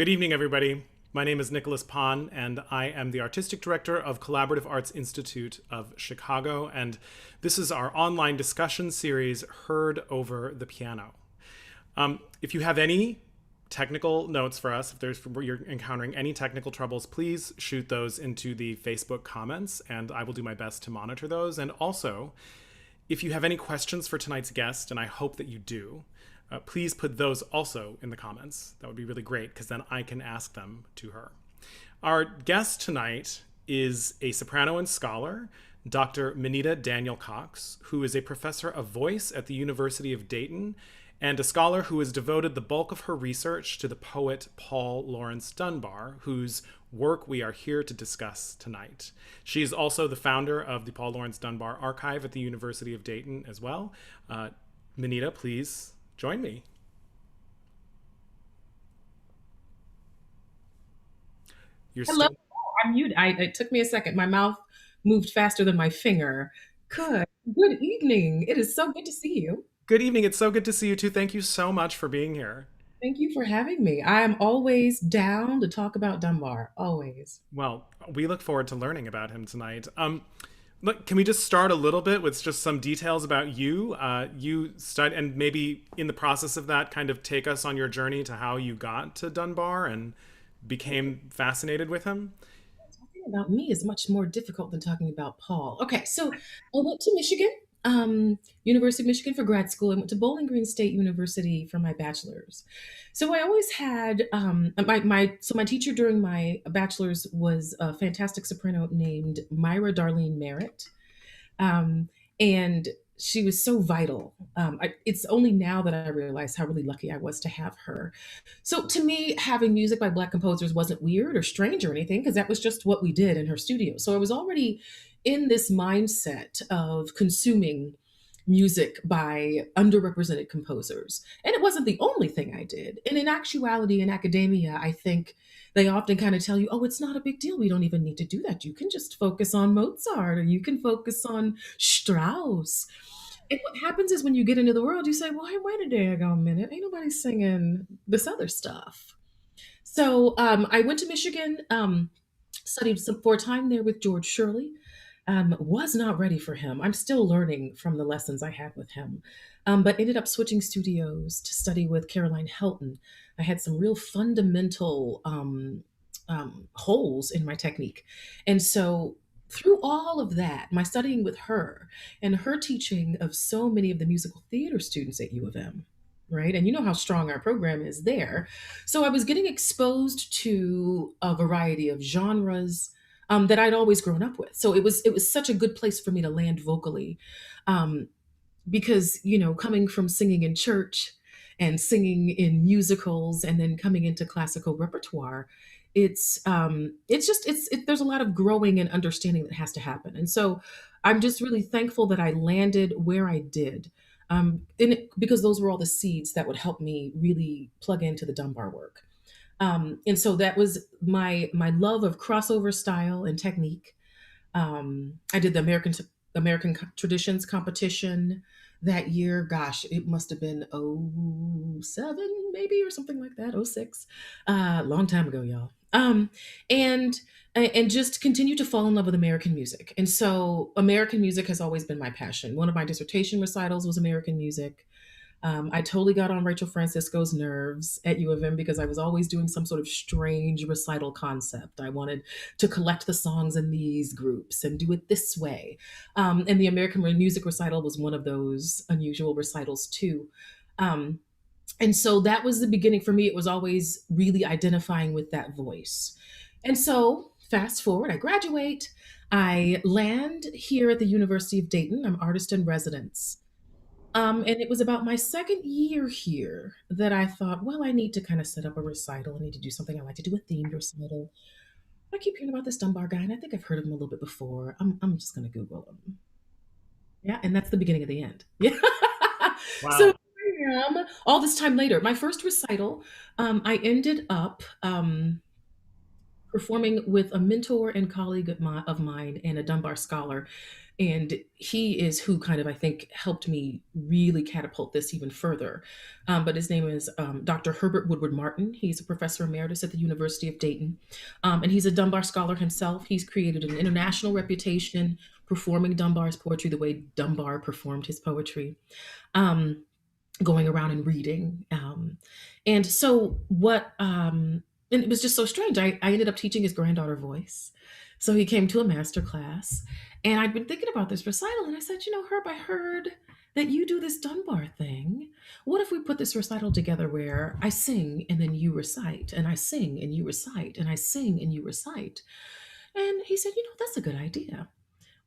Good evening, everybody. My name is Nicholas Pon, and I am the Artistic Director of Collaborative Arts Institute of Chicago, and this is our online discussion series, Heard Over the Piano. If you have any technical notes for us, if you're encountering any technical troubles, please shoot those into the Facebook comments, and I will do my best to monitor those. And also, if you have any questions for tonight's guest, and I hope that you do, please put those also in the comments. That would be really great because then I can ask them to her. Our guest tonight is a soprano and scholar, Dr. Manita Daniel-Cox, who is a professor of voice at the University of Dayton and a scholar who has devoted the bulk of her research to the poet Paul Laurence Dunbar, whose work we are here to discuss tonight. She is also the founder of the Paul Laurence Dunbar Archive at the University of Dayton as well. Manita, please join me. You're Hello. still I'm mute. It took me a second. My mouth moved faster than my finger. Good evening. It is so good to see you. good evening. It's so good to see you too. Thank you so much for being here. Thank you for having me. I am always down to talk about Dunbar. Always. Well, we look forward to learning about him tonight. Look, can we just start a little bit with just some details about you? You studied, and maybe in the process of that, kind of take us on your journey to how you got to Dunbar and became fascinated with him. Talking about me is much more difficult than talking about Paul. Okay, so I went to Michigan, University of Michigan for grad school. I went to Bowling Green State University for my bachelor's. So I always had my teacher during my bachelor's was a fantastic soprano named Myra Darlene Merritt. And she was so vital. It's only now that I realize how really lucky I was to have her. So to me, having music by Black composers wasn't weird or strange or anything, because that was just what we did in her studio. So I was already in this mindset of consuming music by underrepresented composers. And it wasn't the only thing I did. And in actuality, in academia, I think they often kind of tell you, oh, it's not a big deal. We don't even need to do that. You can just focus on Mozart or you can focus on Strauss. And what happens is when you get into the world, you say, well, hey, wait a daggone minute. Ain't nobody singing this other stuff. So I went to Michigan, studied for a time there with George Shirley. Was not ready for him. I'm still learning from the lessons I had with him, but ended up switching studios to study with Caroline Helton. I had some real fundamental holes in my technique. And so through all of that, my studying with her and her teaching of so many of the musical theater students at U of M, right? And you know how strong our program is there. So I was getting exposed to a variety of genres that I'd always grown up with. So it was such a good place for me to land vocally, um, because coming from singing in church and singing in musicals and then coming into classical repertoire, there's a lot of growing and understanding that has to happen. And so I'm just really thankful that I landed where I did. Because those were all the seeds that would help me really plug into the Dunbar work. And so that was my love of crossover style and technique. I did the American Traditions competition that year. Gosh, it must have been '07 maybe or something like that. '06, long time ago, y'all. And and just continue to fall in love with American music. And so American music has always been my passion. One of my dissertation recitals was American music. I totally got on Rachel Francisco's nerves at U of M because I was always doing some sort of strange recital concept. I wanted to collect the songs in these groups and do it this way. And the American Music Recital was one of those unusual recitals, too. Um, and so that was the beginning for me. It was always really identifying with that voice. And so, fast forward, I graduate. I land here at the University of Dayton. I'm artist in residence. And it was about my second year here that I thought, well, I need to kind of set up a recital. I need to do something. I like to do a themed recital. I keep hearing about this Dunbar guy, and I think I've heard of him a little bit before. I'm just going to Google him. Yeah, and that's the beginning of the end. Yeah. So Wow. here I am all this time later. My first recital, I ended up performing with a mentor and colleague of mine and a Dunbar scholar. And he is who kind of, I think, helped me really catapult this even further. But his name is Dr. Herbert Woodward Martin. He's a professor emeritus at the University of Dayton. And he's a Dunbar scholar himself. He's created an international reputation performing Dunbar's poetry the way Dunbar performed his poetry. Um, Going around and reading. And so and it was just so strange. I ended up teaching his granddaughter voice. So he came to a master class, and I'd been thinking about this recital, and I said, Herb, I heard that you do this Dunbar thing. What if we put this recital together where I sing and then you recite, and I sing and you recite, and I sing and you recite? And he said, that's a good idea.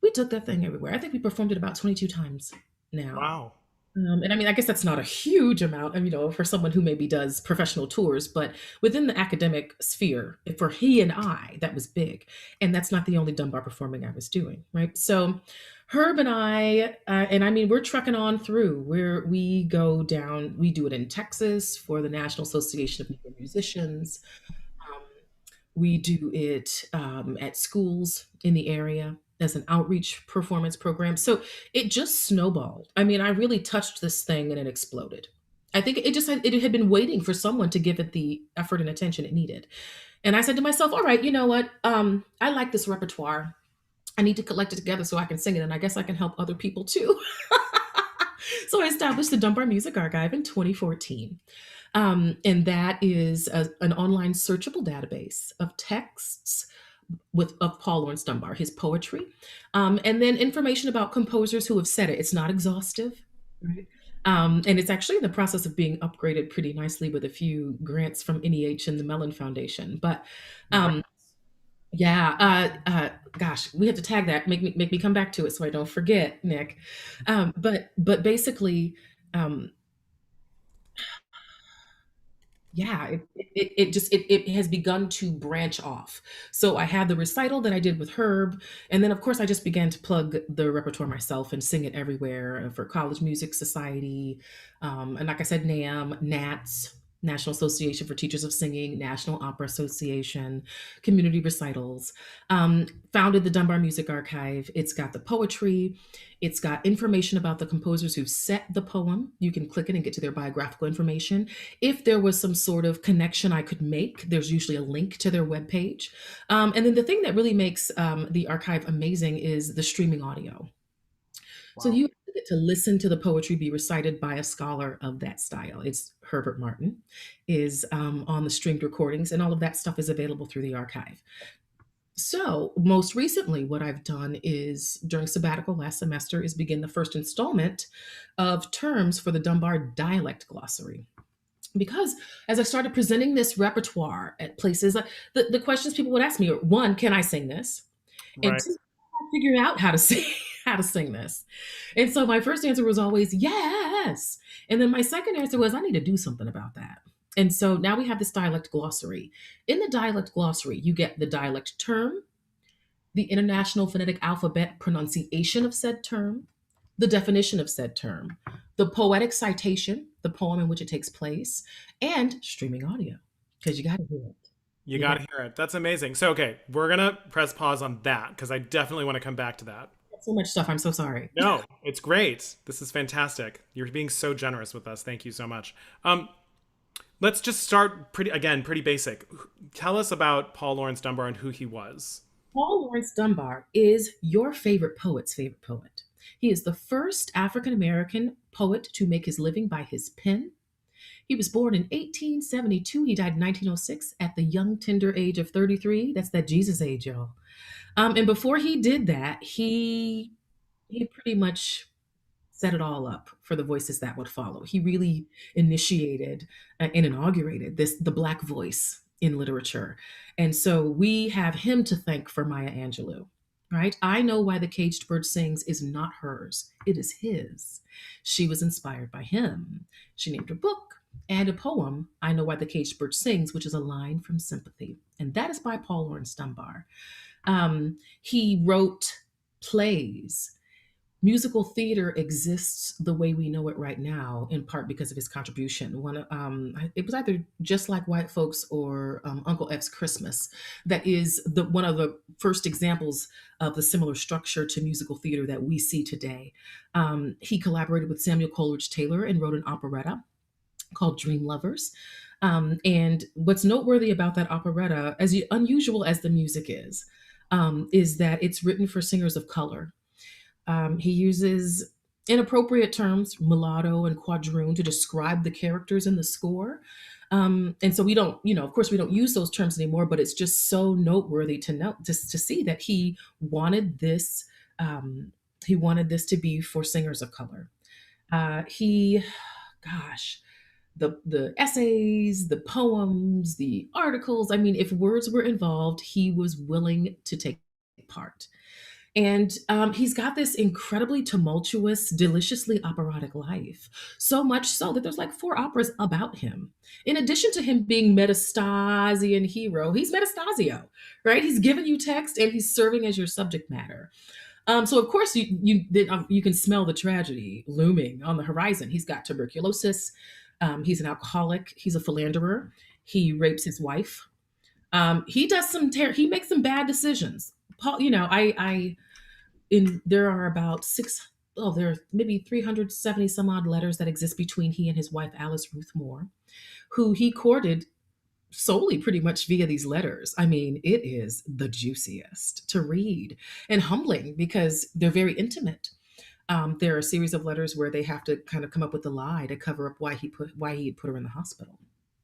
We took that thing everywhere. I think we performed it about 22 times now. Wow. And I mean, I guess that's not a huge amount, for someone who maybe does professional tours, but within the academic sphere, for he and I, that was big. And that's not the only Dunbar performing I was doing, right? So Herb and I, and I mean, we're trucking on through where we go down, we do it in Texas for the National Association of Negro Musicians. Um, we do it at schools in the area as an outreach performance program. So it just snowballed. I mean, I really touched this thing and it exploded. I think it had been waiting for someone to give it the effort and attention it needed. And I said to myself, all right, you know what? I like this repertoire. I need to collect it together so I can sing it. And I guess I can help other people too. So I established the Dunbar Music Archive in 2014. And that is an online searchable database of texts of Paul Laurence Dunbar, his poetry, and then information about composers who have said it. It's not exhaustive, right? And it's actually in the process of being upgraded pretty nicely with a few grants from NEH and the Mellon Foundation. But Right. um, yeah, gosh, we have to tag that. Make me come back to it so I don't forget, Nick. But basically, um, yeah, it has begun to branch off. So I had the recital that I did with Herb, and then of course I just began to plug the repertoire myself and sing it everywhere for College Music Society, and like I said, NAM, NATS, National Association for Teachers of Singing, National Opera Association, community recitals. Founded the Dunbar Music Archive. It's got the poetry. It's got information about the composers who set the poem. You can click it and get to their biographical information. If there was some sort of connection I could make, there's usually a link to their webpage. And then the thing that really makes the archive amazing is the streaming audio. So Wow. you get to listen to the poetry be recited by a scholar of that style. It's Herbert Martin is on the streamed recordings, and all of that stuff is available through the archive. So, most recently, what I've done is during sabbatical last semester is begin the first installment of terms for the Dunbar Dialect Glossary. Because as I started presenting this repertoire at places, the questions people would ask me are, one, can I sing this? And Right. two, I figure out how to sing how to sing this. And so my first answer was always yes. And then my second answer was I need to do something about that. And so now we have this dialect glossary. In the dialect glossary, you get the dialect term, the International Phonetic Alphabet pronunciation of said term, the definition of said term, the poetic citation, the poem in which it takes place, and streaming audio. Because you got to hear it. You You got got to hear it. That's amazing. So, okay, we're going to press pause on that because I definitely want to come back to that. so much stuff. I'm so sorry. No, it's great. This is fantastic. You're being so generous with us. Thank you so much. Let's just start pretty basic. Tell us about Paul Laurence Dunbar and who he was. Paul Laurence Dunbar is your favorite poet's favorite poet. He is the first African American poet to make his living by his pen. He was born in 1872. He died in 1906 at the young, tender age of 33. That's that Jesus age, y'all. And before he did that, he pretty much set it all up for the voices that would follow. He really initiated and inaugurated the Black voice in literature. And so we have him to thank for Maya Angelou, right? I Know Why the Caged Bird Sings is not hers, it is his. She was inspired by him. She named her book and a poem, I Know Why the Caged Bird Sings, which is a line from Sympathy. And that is by Paul Laurence Dunbar. He wrote plays musical theater exists the way we know it right now, in part because of his contribution. It was either Just Like White Folks or Uncle F's Christmas. That is the one of the first examples of the similar structure to musical theater that we see today. He collaborated with Samuel Coleridge Taylor and wrote an operetta called Dream Lovers. And what's noteworthy about that operetta, as unusual as the music is that it's written for singers of color. He uses inappropriate terms, mulatto and quadroon, to describe the characters in the score. And so we don't, of course, we don't use those terms anymore, but it's just so noteworthy to note, just to see that wanted this, he wanted this to be for singers of color. He, gosh, the essays, the poems, the articles. I mean, if words were involved, he was willing to take part. And he's got this incredibly tumultuous, deliciously operatic life. So much so that there's like four operas about him. In addition to him being Metastasian hero, he's Metastasio, right? He's giving you text and he's serving as your subject matter. So of course you can smell the tragedy looming on the horizon. He's got tuberculosis. He's an alcoholic. He's a philanderer. He rapes his wife. He does he makes some bad decisions. Paul, there are about there are maybe 370 some odd letters that exist between he and his wife Alice Ruth Moore, who he courted solely pretty much via these letters. I mean, it is the juiciest to read and humbling because they're very intimate. There are a series of letters where they have to kind of come up with a lie to cover up why he had put her in the hospital.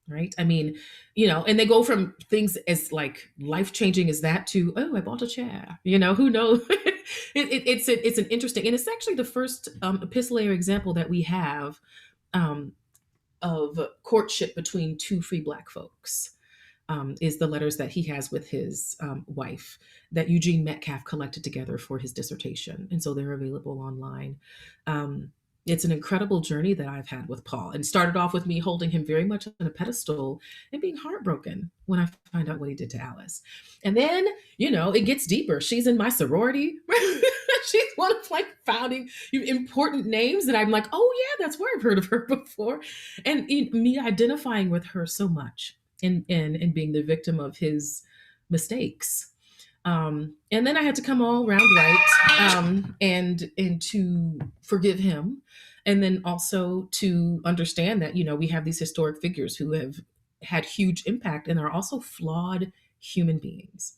Right. I mean, and they go from things as like life changing as that to, oh, I bought a chair. Who knows? It's an interesting, and it's actually the first epistolary example that we have um, of courtship between two free Black folks. Is the letters that he has with his wife that Eugene Metcalf collected together for his dissertation. And so they're available online. It's an incredible journey that I've had with Paul, and started off with me holding him very much on a pedestal and being heartbroken when I find out what he did to Alice. And then, it gets deeper. She's in my sorority. She's one of like founding important names that I'm like, oh yeah, that's where I've heard of her before. And me identifying with her so much and being the victim of his mistakes. And then I had to come all round right, and to forgive him, and then also to understand that we have these historic figures who have had huge impact and are also flawed human beings.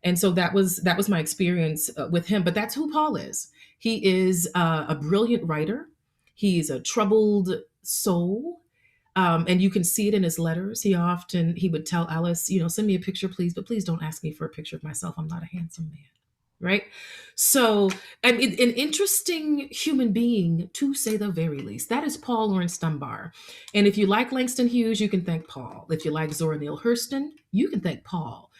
And so that was my experience with him. But that's who Paul is. He is a brilliant writer. He's a troubled soul. And you can see it in his letters. He would tell Alice, send me a picture, please, but please don't ask me for a picture of myself. I'm not a handsome man. Right. So, and an interesting human being, to say the very least. That is Paul Laurence Dunbar. And if you like Langston Hughes, you can thank Paul. If you like Zora Neale Hurston, you can thank Paul.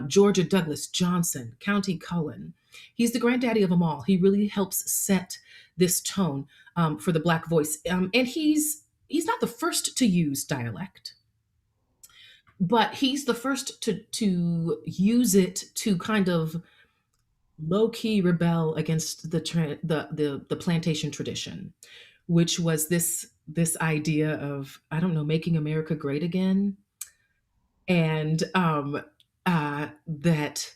Georgia Douglas Johnson, County Cullen. He's the granddaddy of them all. He really helps set this tone for the Black voice. And he's not the first to use dialect, but he's the first to use it to kind of low key rebel against the plantation tradition, which was this idea of, I don't know, making America great again, and that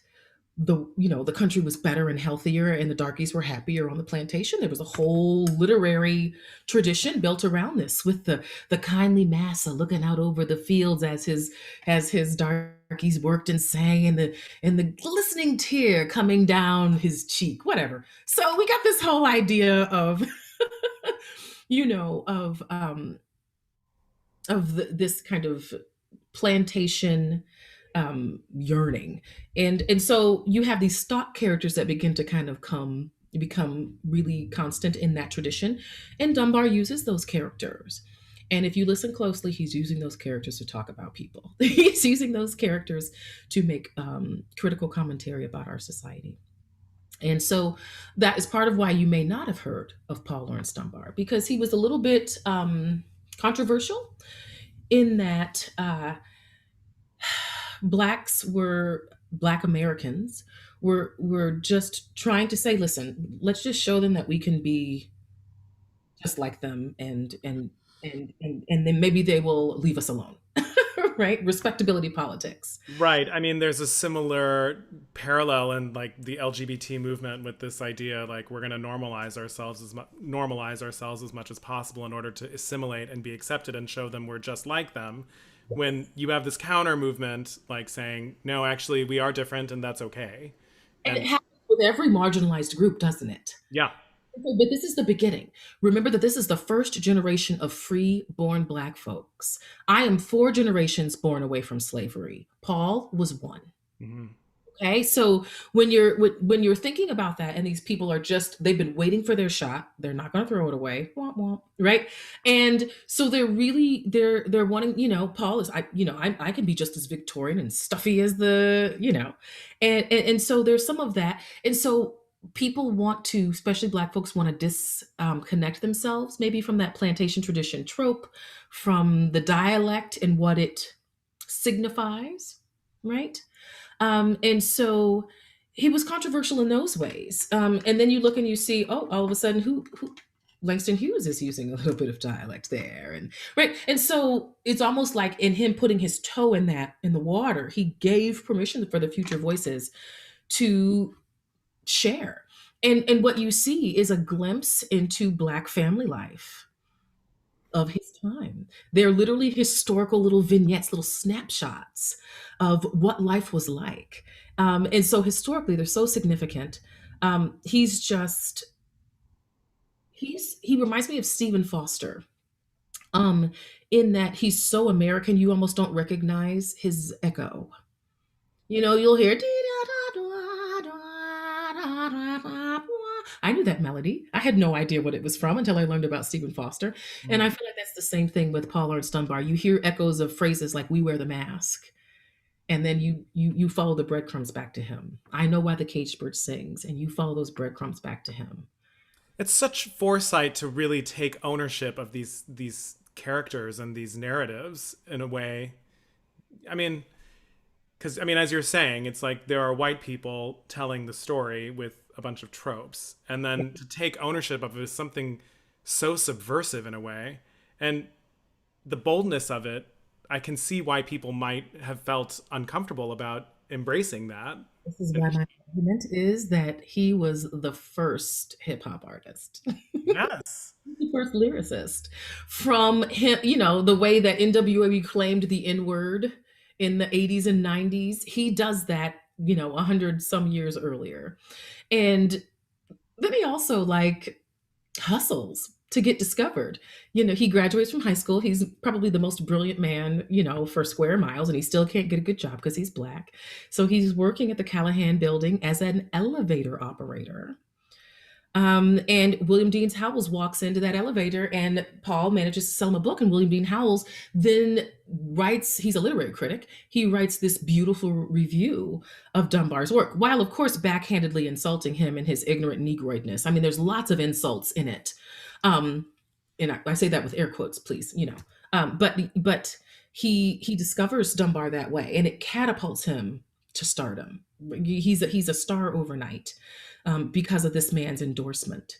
the country was better and healthier and the darkies were happier on the plantation. There was a whole literary tradition built around this, with the kindly massa looking out over the fields as his darkies worked and sang, and the glistening tear coming down his cheek, whatever. So we got this whole idea of this kind of plantation yearning, and so you have these stock characters that begin to kind of become really constant in that tradition, and Dunbar uses those characters. And if you listen closely, he's using those characters to talk about people. He's using those characters to make critical commentary about our society. And so that is part of why you may not have heard of Paul Laurence Dunbar, because he was a little bit controversial in that Black Americans We're just trying to say, listen, let's just show them that we can be just like them, and then maybe they will leave us alone. Right? Respectability politics. Right. I mean, there's a similar parallel in like the LGBT movement with this idea like we're going to normalize ourselves as much as possible in order to assimilate and be accepted and show them we're just like them. When you have this counter movement like saying, no, actually we are different and that's okay. And it And happens with every marginalized group, doesn't it? yeah. But this is the beginning. Remember that this is the first generation of free born Black folks. I am four generations born away from slavery. Paul was one. Mhm. Okay, so when you're thinking about that, and these people are just they've been waiting for their shot. They're not going to throw it away, womp womp, right? And so they're wanting. Paul is I can be just as Victorian and stuffy as and so there's some of that, and so people want to, especially Black folks, want to disconnect themselves maybe from that plantation tradition trope, from the dialect and what it signifies, right? And so he was controversial in those ways. And then you look and you see, oh, all of a sudden, who Langston Hughes is using a little bit of dialect there, and right. And so it's almost like in him putting his toe in the water, he gave permission for the future voices to share. And what you see is a glimpse into Black family life of his time. They're literally historical little vignettes, little snapshots of what life was like. And so historically, they're so significant. He's just he reminds me of Stephen Foster. Um, in that he's so American, you almost don't recognize his echo. You'll hear. I knew that melody. I had no idea what it was from until I learned about Stephen Foster. And I feel like that's the same thing with Paul Ernst Dunbar. You hear echoes of phrases like "We wear the mask," and then you follow the breadcrumbs back to him. I know why the caged bird sings, and you follow those breadcrumbs back to him. It's such foresight to really take ownership of these characters and these narratives in a way. I mean, because I mean, as you're saying, it's like there are white people telling the story with a bunch of tropes, and then to take ownership of it is something so subversive in a way, and the boldness of it. I can see why people might have felt uncomfortable about embracing that. This is why my argument is that he was the first hip hop artist. Yes. The first lyricist. From him, the way that NWA reclaimed the N word in the 80s and 90s, he does that, 100 some years earlier. And then he also hustles to get discovered. He graduates from high school. He's probably the most brilliant man, for square miles, and he still can't get a good job because he's Black. So he's working at the Callahan building as an elevator operator. And William Dean Howells walks into that elevator, and Paul manages to sell him a book. And William Dean Howells then writes, he's a literary critic, he writes this beautiful review of Dunbar's work, while, of course, backhandedly insulting him in his ignorant Negroidness. I mean, there's lots of insults in it. Um, and I say that with air quotes, please, but he discovers Dunbar that way, and it catapults him to stardom. He's a star overnight because of this man's endorsement.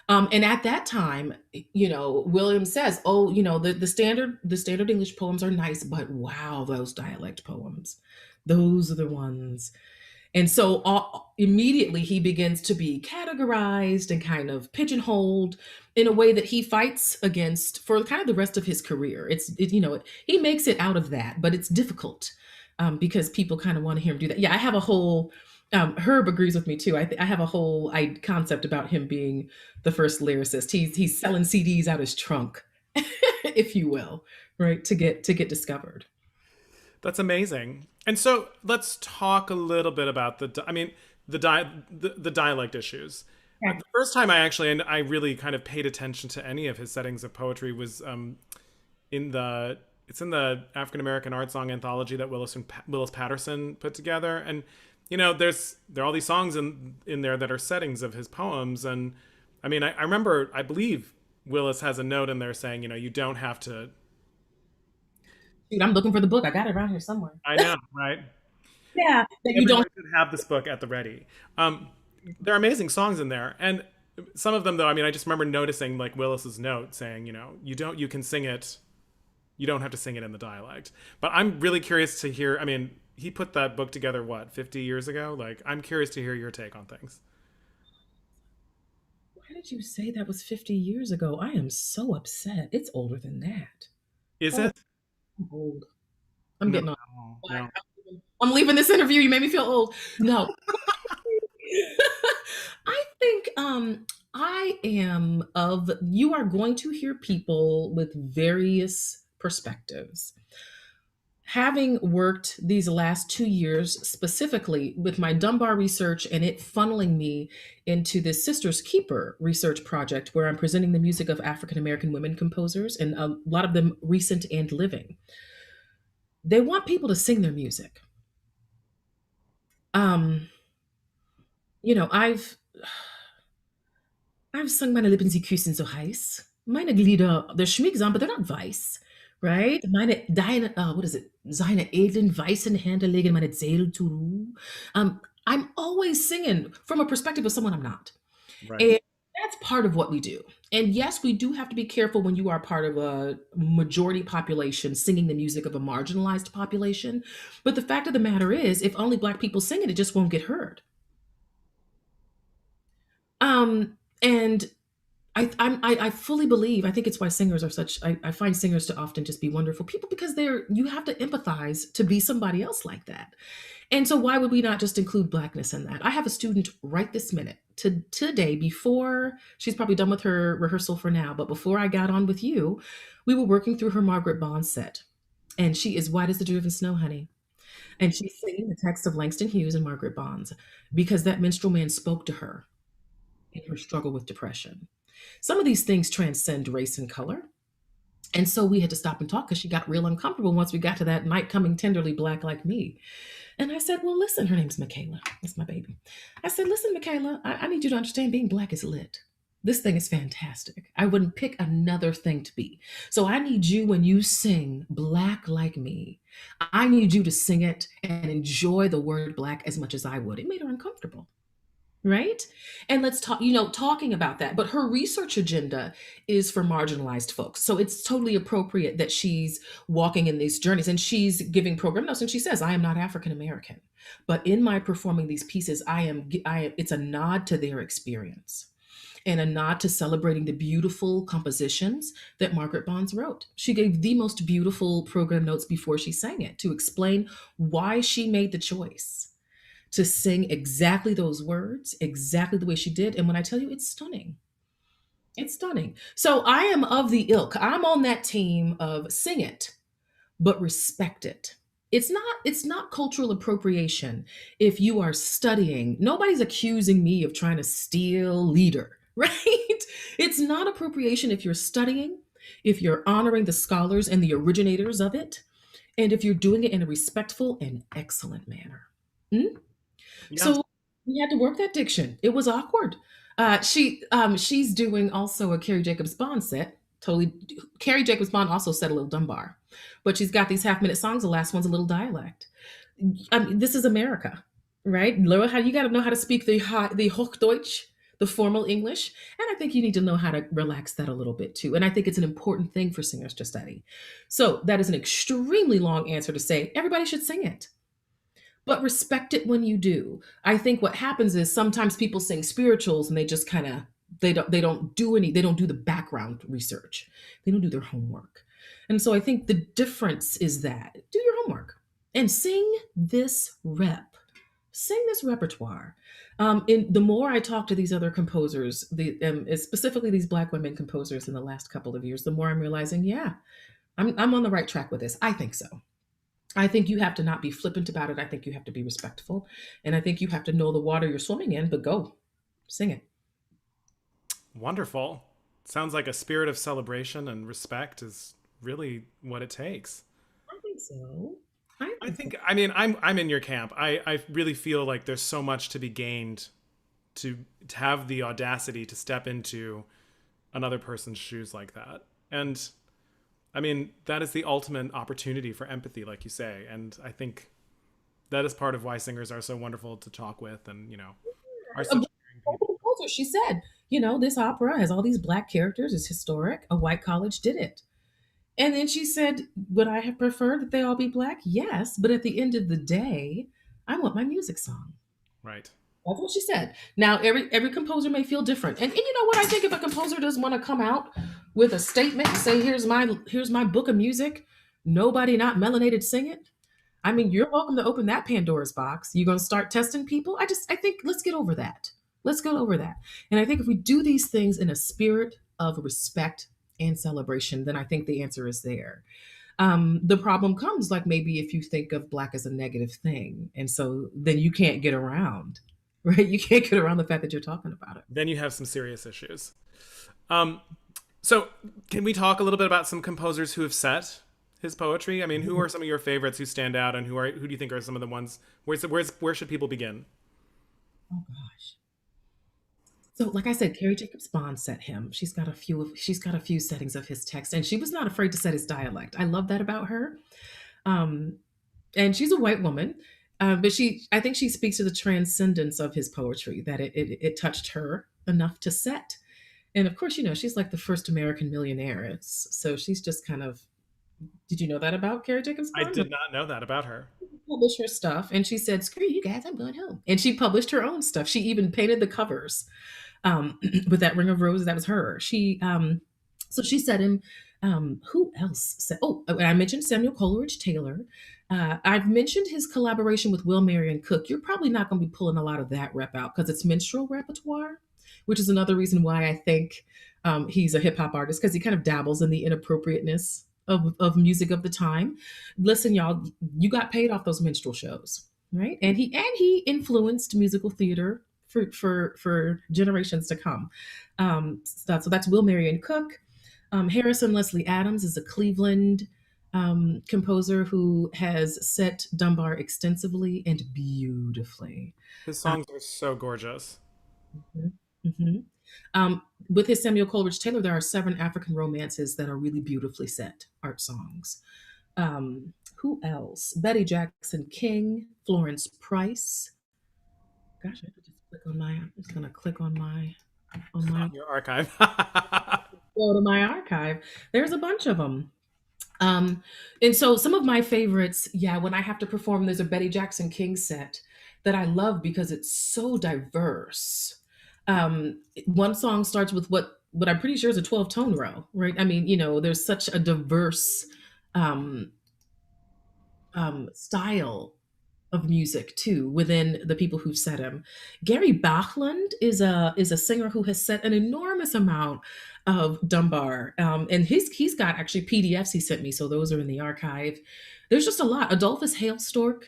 And at that time, William says, "Oh, the standard English poems are nice, but wow, those dialect poems, those are the ones." And so immediately he begins to be categorized and kind of pigeonholed in a way that he fights against for kind of the rest of his career. He makes it out of that, but it's difficult because people kind of want to hear him do that. Yeah, I have a whole. Herb agrees with me too. I have a whole concept about him being the first lyricist. He's selling CDs out his trunk, if you will, right, to get discovered. That's amazing. And so let's talk a little bit about the dialect issues. Yeah. The first time I really kind of paid attention to any of his settings of poetry was in the it's in the African American art song anthology that Willis Patterson put together. And there are all these songs in there that are settings of his poems. And I mean, I remember, I believe Willis has a note in there saying, you don't have to. Dude, I'm looking for the book. I got it around here somewhere. I know, right? Yeah, that you Everyone don't. should have this book at the ready. Um, there are amazing songs in there, and some of them, though, I mean, I just remember noticing like Willis's note saying, you can sing it, you don't have to sing it in the dialect. But I'm really curious to hear. I mean, he put that book together what 50 years ago. Like, I'm curious to hear your take on things. Why did you say that was 50 years ago? I am so upset. It's older than that. Is Oh, it? I'm old. I'm No, getting old. no, no. I'm leaving this interview. You made me feel old. No. I think I am of you are going to hear people with various perspectives. Having worked these last 2 years specifically with my Dunbar research and it funneling me into this Sisters Keeper research project where I'm presenting the music of African American women composers and a lot of them recent and living. They want people to sing their music. Um, you know, I've sung meine Lippen, sie küssen so heiß. Meine Glieder, they're schmiegsam, but they're not weiß, right? What is it? Seine edlen weißen Hände legen meine Seele zur Ruhe. I'm always singing from a perspective of someone I'm not. Right. And that's part of what we do. And yes, we do have to be careful when you are part of a majority population singing the music of a marginalized population. But the fact of the matter is, if only Black people sing it, it just won't get heard. And I fully believe. I think it's why singers are such. I find singers to often just be wonderful people because you have to empathize to be somebody else like that. And so why would we not just include Blackness in that? I have a student right this minute today before she's probably done with her rehearsal for now, but before I got on with you, we were working through her Margaret Bond set, and she is white as the driven snow, honey. And she's singing the text of Langston Hughes and Margaret Bonds because that minstrel man spoke to her in her struggle with depression. Some of these things transcend race and color. And so we had to stop and talk because she got real uncomfortable once we got to that night coming tenderly black like me. And I said, well, listen, her name's Michaela. That's my baby. I said, listen, Michaela, I need you to understand being black is lit. This thing is fantastic. I wouldn't pick another thing to be. So I need you when you sing Black Like Me, I need you to sing it and enjoy the word black as much as I would. It made her uncomfortable. Right? And let's talk, talking about that. But her research agenda is for marginalized folks. So it's totally appropriate that she's walking in these journeys and she's giving program notes. And she says, I am not African American, but in my performing these pieces, it's a nod to their experience and a nod to celebrating the beautiful compositions that Margaret Bonds wrote. She gave the most beautiful program notes before she sang it to explain why she made the choice to sing exactly those words, exactly the way she did. And when I tell you, it's stunning. It's stunning. So I am of the ilk. I'm on that team of sing it, but respect it. It's not cultural appropriation if you are studying. Nobody's accusing me of trying to steal leader, right? It's not appropriation if you're studying, if you're honoring the scholars and the originators of it, and if you're doing it in a respectful and excellent manner. Mm? Yeah. So we had to work that diction. It was awkward. She's doing also a Carrie Jacobs Bond set. Totally, Carrie Jacobs Bond also said a little Dunbar, but she's got these half-minute songs. The last one's a little dialect. I mean, this is America, right? Learn how you got to know how to speak the Hochdeutsch, the formal English, and I think you need to know how to relax that a little bit too. And I think it's an important thing for singers to study. So that is an extremely long answer to say everybody should sing it, but respect it when you do. I think what happens is sometimes people sing spirituals and they just kind of they don't do the background research. They don't do their homework. And so I think the difference is that do your homework and sing this rep. Sing this repertoire. In the more I talk to these other composers, specifically these Black women composers in the last couple of years, the more I'm realizing, yeah, I'm on the right track with this. I think so. I think you have to not be flippant about it. I think you have to be respectful. And I think you have to know the water you're swimming in, but go sing it. Wonderful. Sounds like a spirit of celebration and respect is really what it takes. I think so. I I think so. think, I mean, I'm in your camp. I really feel like there's so much to be gained to have the audacity to step into another person's shoes like that. And I mean, that is the ultimate opportunity for empathy, like you say. And I think That is part of why singers are so wonderful to talk with, and are A such black caring people. composer, she said, this opera has all these black characters, it's historic. A white college did it. And then she said, would I have preferred that they all be black? Yes, but at the end of the day, I want my music song. Right. That's what she said. Now, every composer may feel different, and you know what? I think if a composer does want to come out with a statement and say, "Here's my book of music," nobody not melanated sing it. I mean, you're welcome to open that Pandora's box. You're going to start testing people. I think let's get over that. Let's go over that. And I think if we do these things in a spirit of respect and celebration, then I think the answer is there. The problem comes like maybe if you think of black as a negative thing, and so then you can't get around, right? You can't get around the fact that you're talking about it. Then you have some serious issues. Um, so, can we talk a little bit about some composers who have set his poetry? I mean, who are some of your favorites who stand out, and who do you think are some of the ones? Where should people begin? Oh gosh. So, like I said, Carrie Jacobs Bond set him. She's got a few settings of his text, and she was not afraid to set his dialect. I love that about her. Um, and she's a white woman, but I think she speaks to the transcendence of his poetry that it touched her enough to set. And of course, she's like the first American millionaire. So she's just kind of. Did you know that about Carrie Jacobs I Bond? did not know that about her. Publish her stuff, and she said, "Screw you guys, I'm going home." And she published her own stuff. She even painted the covers with that ring of roses. That was her. So she said him. Who else said? Oh, I mentioned Samuel Coleridge Taylor. I've mentioned his collaboration with Will Marion Cook. You're probably not going to be pulling a lot of that rep out because it's minstrel repertoire, which is another reason why I think he's a hip hop artist because he kind of dabbles in the inappropriateness of music of the time. Listen, y'all, you got paid off those minstrel shows, right? And he influenced musical theater for generations to come. So that's Will Marion Cook. Harrison Leslie Adams is a Cleveland composer who has set Dunbar extensively and beautifully. His Um, songs are so gorgeous. mhm, mhm. With his Samuel Coleridge Taylor, there are seven African romances that are really beautifully set art songs. Who else? Betty Jackson King, Florence Price. Gosh, I could just click on my. I'm just gonna click on my On your archive. go to my archive. There's a bunch of them. Um, and so some of my favorites, yeah, when I have to perform, there's a Betty Jackson King set that I love because it's so diverse. One song starts with what I'm pretty sure is a 12 tone row, right? I mean, there's such a diverse um, style of music too within the people who've set him. Gary Bachland is a singer who has set an enormous amount of Dunbar, and he's got actually PDFs he sent me, so those are in the archive. There's just a lot. Adolphus Hailstork,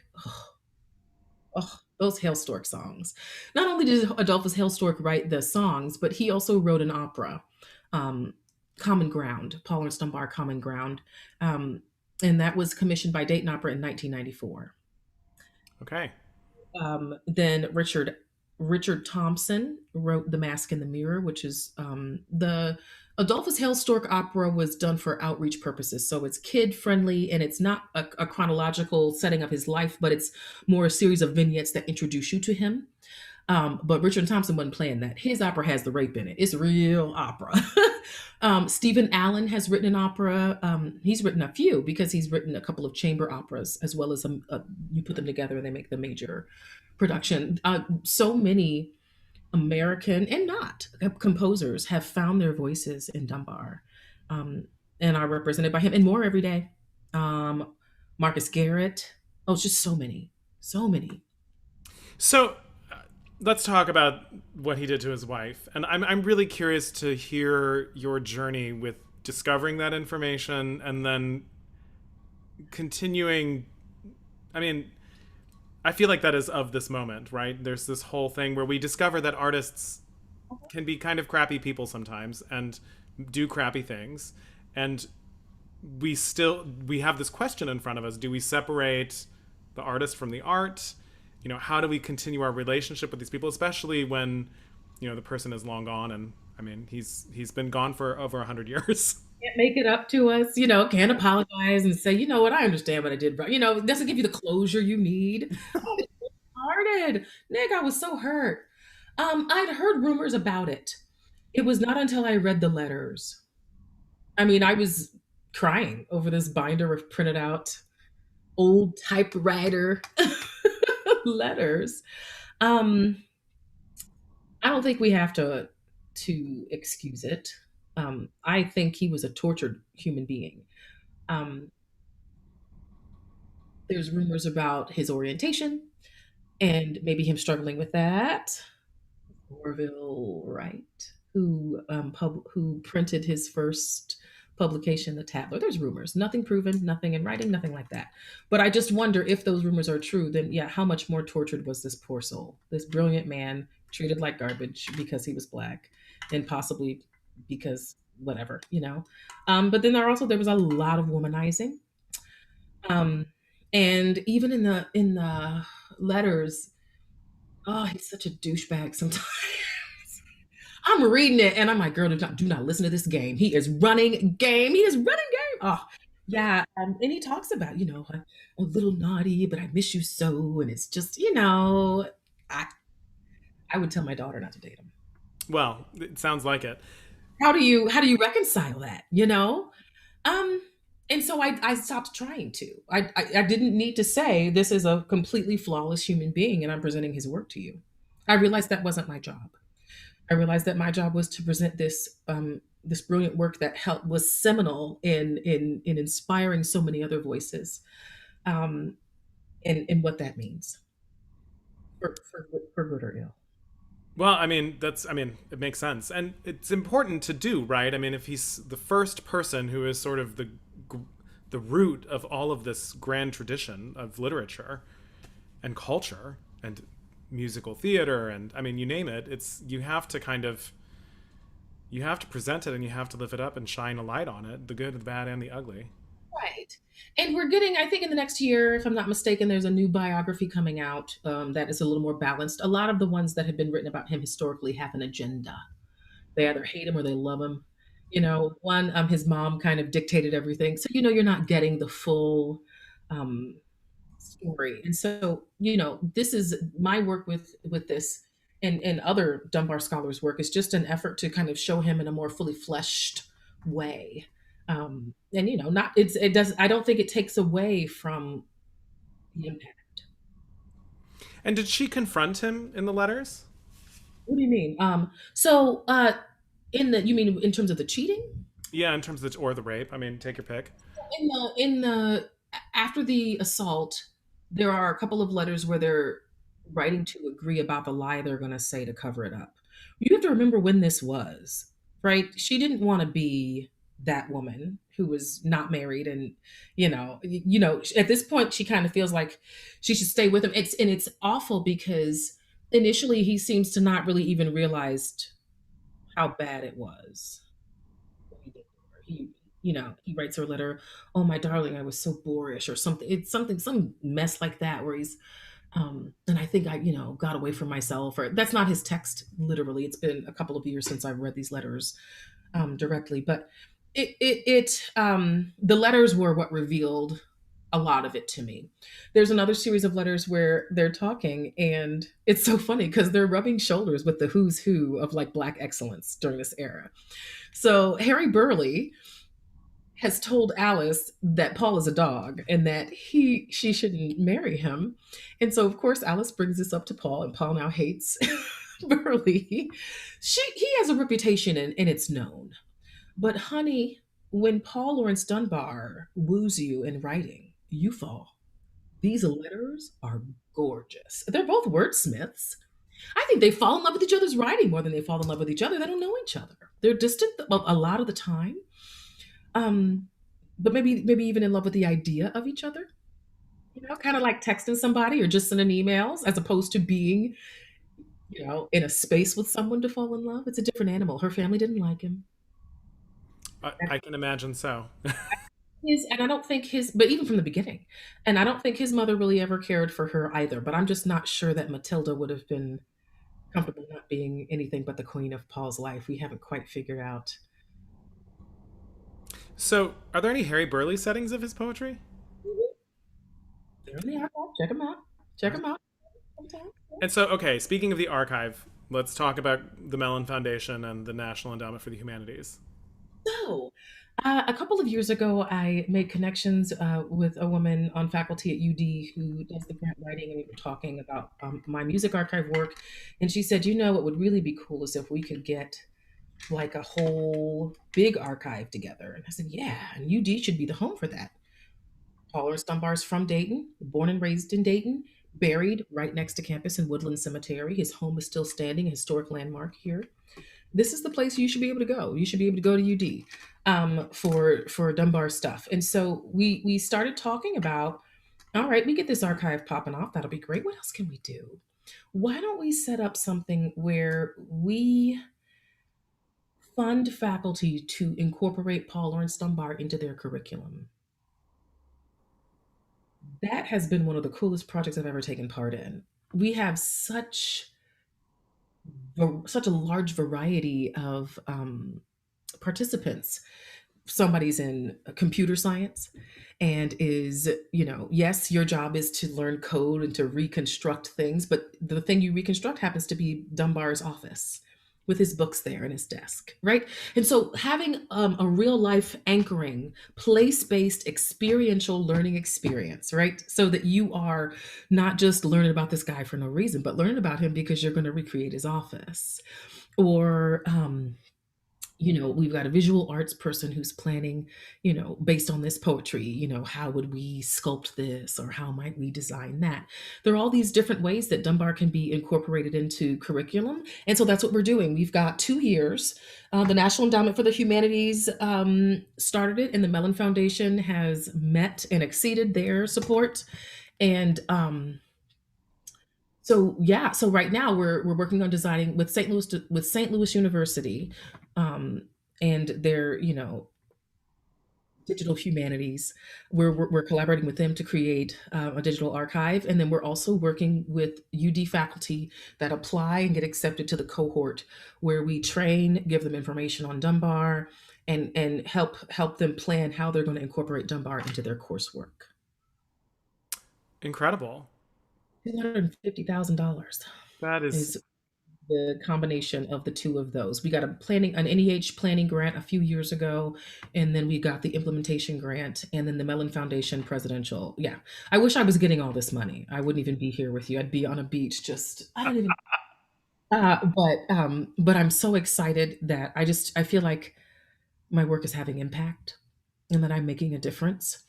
oh, those Hailstork songs. Not only did Adolphus Hailstork write the songs, but he also wrote an opera, um, Common Ground, Paul Ernst Dunbar, Common Ground, um, and that was commissioned by Dayton Opera in 1994. Okay. Then Richard Thompson wrote The Mask in the Mirror, which is the Adolphus Hailstork opera was done for outreach purposes. So it's kid friendly and it's not a chronological setting of his life, but it's more a series of vignettes that introduce you to him. But Richard Thompson wasn't playing that. His opera has the rape in it. It's real opera. Stephen Allen has written an opera. He's written a few because he's written a couple of chamber operas as well as you put them together and they make the major production. So many American and not composers have found their voices in Dunbar, um, and are represented by him and more every day. Um, Marcus Garrett. Oh, it's just so many, so many. So let's talk about what he did to his wife. And I'm really curious to hear your journey with discovering that information and then continuing. I mean, I feel like that is of this moment, right? There's this whole thing where we discover that artists can be kind of crappy people sometimes and do crappy things. And we have this question in front of us. Do we separate the artist from the art? How do we continue our relationship with these people, especially when, the person is long gone, and I mean, he's been gone for over 100 years. Can't make it up to us, can't apologize and say, you know what, I understand what I did wrong. It doesn't give you the closure you need. Oh, it's so hearted. Nick, I was so hurt. I'd heard rumors about it. It was not until I read the letters. I mean, I was crying over this binder of printed out old typewriter letters. Um, I don't think we have to excuse it. I think he was a tortured human being. Um, there's rumors about his orientation and maybe him struggling with that. Orville Wright, who printed his first publication, The Tatler. There's rumors, nothing proven, nothing in writing, nothing like that. But I just wonder if those rumors are true. Then yeah, how much more tortured was this poor soul, this brilliant man treated like garbage because he was black, and possibly because whatever. But then there was a lot of womanizing, um, and even in the letters, oh, he's such a douchebag sometimes. I'm reading it and I'm like, girl, do not listen to this game. He is running game. He is running game. Oh, yeah. And he talks about, I'm a little naughty, but I miss you so. And it's just, I, I would tell my daughter not to date him. Well, it sounds like it. How do you reconcile that? Um, and so I stopped trying to. I didn't need to say this is a completely flawless human being and I'm presenting his work to you. I realized that wasn't my job. I realized that my job was to present this brilliant work that helped was seminal in inspiring so many other voices, um, and what that means for good or ill. Well, I mean, it makes sense. And it's important to do, right? I mean, if he's the first person who is sort of the root of all of this grand tradition of literature and culture and musical theater and I mean, you name it, it's you have to kind of you have to present it and you have to lift it up and shine a light on it, the good, the bad, and the ugly. Right. And we're getting, I think in the next year, if I'm not mistaken, there's a new biography coming out that is a little more balanced. A lot of the ones that have been written about him historically have an agenda. They either hate him or they love him. One, his mom kind of dictated everything. So, you're not getting the full um, story. And so, this is my work with this and other Dunbar scholars' work is just an effort to kind of show him in a more fully fleshed way. And not it does I don't think it takes away from the impact. And did she confront him in the letters? What do you mean? In the you mean in terms of the cheating? Yeah, in terms of the or the rape. I mean, take your pick. In the after the assault, there are a couple of letters where they're writing to agree about the lie they're going to say to cover it up. You have to remember when this was, right? She didn't want to be that woman who was not married, and at this point she kind of feels like she should stay with him. It's awful because initially he seems to not really even realized how bad it was what he did to her. He writes her a letter, "Oh my darling, I was so boorish," or something. It's something, some mess like that, where he's, and I think I, got away from myself. Or that's not his text literally. It's been a couple of years since I've read these letters directly, but the letters were what revealed a lot of it to me. There's another series of letters where they're talking, and it's so funny because they're rubbing shoulders with the who's who of like Black excellence during this era. So Harry Burleigh has told Alice that Paul is a dog and that she shouldn't marry him. And so of course Alice brings this up to Paul, and Paul now hates Burleigh. He has a reputation, and it's known. But honey, when Paul Lawrence Dunbar woos you in writing, you fall. These letters are gorgeous. They're both wordsmiths. I think they fall in love with each other's writing more than they fall in love with each other. They don't know each other. They're distant a lot of the time, um, but maybe even in love with the idea of each other. Kind of like texting somebody or just sending emails, as opposed to being, in a space with someone to fall in love. It's a different animal. Her family didn't like him. I can imagine so. And I don't think but even from the beginning, and I don't think his mother really ever cared for her either. But I'm just not sure that Matilda would have been comfortable not being anything but the queen of Paul's life. We haven't quite figured out. So, are there any Harry Burleigh settings of his poetry? Mhm. They're in the archive. Check them out. Check them out. Sometime. And so, okay, speaking of the archive, let's talk about the Mellon Foundation and the National Endowment for the Humanities. So, a couple of years ago, I made connections with a woman on faculty at UD who does the grant writing, and we were talking about my music archive work. And she said, what would really be cool is if we could get like a whole big archive together. And I said, yeah, and UD should be the home for that. Paul Ernst Dunbar's from Dayton, born and raised in Dayton, buried right next to campus in Woodland Cemetery. His home is still standing, a historic landmark here. This is the place you should be able to go. You should be able to go to UD for Dunbar stuff. And so we started talking about, all right, we get this archive popping off. That'll be great. What else can we do? Why don't we set up something where we fund faculty to incorporate Paul Ernst Dunbar into their curriculum? That has been one of the coolest projects I've ever taken part in. We have such a large variety of participants. Somebody's in computer science and is, yes, your job is to learn code and to reconstruct things, but the thing you reconstruct happens to be Dunbar's office with his books there and his desk, right? And so having a real life anchoring, place based experiential learning experience, right? So that you are not just learning about this guy for no reason, but learning about him because you're going to recreate his office. Or, we've got a visual arts person who's planning, based on this poetry, how would we sculpt this or how might we design that? There are all these different ways that Dunbar can be incorporated into curriculum. And so that's what we're doing. We've got 2 years. The National Endowment for the Humanities started it, and the Mellon Foundation has met and exceeded their support. And so yeah, so right now we're working on designing with St. Louis University, um, and their digital humanities. We're collaborating with them to create a digital archive, and then we're also working with UD faculty that apply and get accepted to the cohort where we train, give them information on Dunbar, and help them plan how they're going to incorporate Dunbar into their coursework. Incredible. $250,000 That is is the combination of the two of those. We got an NEH planning grant a few years ago, and then we got the implementation grant, and then the Mellon Foundation presidential. Yeah, I wish I was getting all this money. I wouldn't even be here with you. I'd be on a beach. Just I don't even. But I'm so excited that I feel like my work is having impact, and that I'm making a difference.